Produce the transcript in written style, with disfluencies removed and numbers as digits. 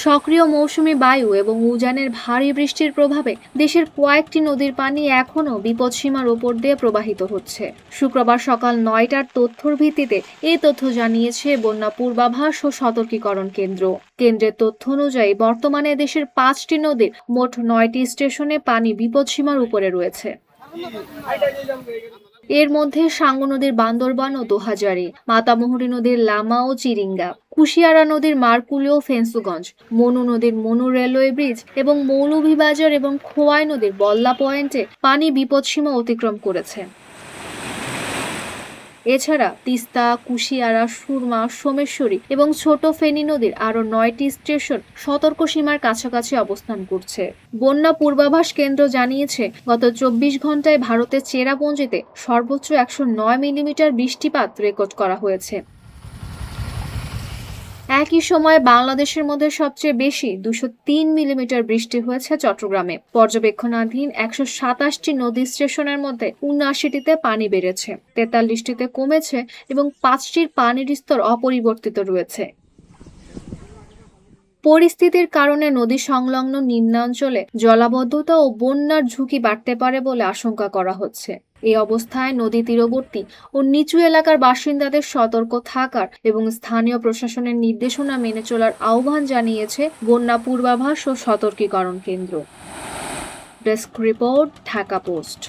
সক্রিয় মৌসুমী বায়ু এবং উজানের ভারী বৃষ্টির প্রভাবে দেশের কয়েকটি নদীর পানি এখনও বিপদসীমার উপর দিয়ে প্রবাহিত হচ্ছে। শুক্রবার সকাল ৯টার তথ্যর ভিত্তিতে এই তথ্য জানিয়েছে বন্যা পূর্বাভাস ও সতর্কীকরণ কেন্দ্র। কেন্দ্রের তথ্য অনুযায়ী বর্তমানে দেশের ৫টি নদীর মোট ৯টি স্টেশনে পানি বিপদসীমার উপরে রয়েছে। এর মধ্যে সাঙ্গু নদীর বান্দরবান ও দোহাজারী, মাতামুহুরী নদীর লামা ও চিরিঙ্গা, কুশিয়ারা নদীর মারকুলি ও ফেন্সুগঞ্জ, মনু নদীর মনু রেলওয়ে ব্রিজ এবং মৌলভীবাজার এবং খোয়াই নদীর বল্লা পয়েন্টে পানি বিপদসীমা অতিক্রম করেছে। এছাড়া তিস্তা, কুশিয়ারা, সুরমা, সোমেশ্বরী এবং ছোট ফেনী নদীর আরও ৯টি স্টেশন সতর্ক সীমার কাছাকাছি অবস্থান করছে। বন্যা পূর্বাভাস কেন্দ্র জানিয়েছে, গত ২৪ ঘন্টায় ভারতের চেরাপুঞ্জিতে সর্বোচ্চ ১০৯ মিলিমিটার বৃষ্টিপাত রেকর্ড করা হয়েছে। একই সময়ে বাংলাদেশের মধ্যে সবচেয়ে বেশি ২০৩ মিলিমিটার বৃষ্টি হয়েছে চট্টগ্রামে। পর্যবেক্ষণাধীন ১২৭টি নদী স্টেশনের মধ্যে ৭৯টিতে পানি বেড়েছে, ৪৩টিতে কমেছে এবং ৫টির পানির স্তর অপরিবর্তিত রয়েছে। পরিস্থিতির কারণে নদী সংলগ্ন নিম্নাঞ্চলে জলাবদ্ধতা ও বন্যার ঝুঁকি বাড়তে পারে বলে আশঙ্কা করা হচ্ছে। এই অবস্থায় নদী তীরবর্তী ও নিচু এলাকার বাসিন্দাদের সতর্ক থাকার এবং স্থানীয় প্রশাসনের নির্দেশনা মেনে চলার আহ্বান জানিয়েছে বন্যা পূর্বাভাস ও সতর্কীকরণ কেন্দ্র। Desk report, Dhaka post.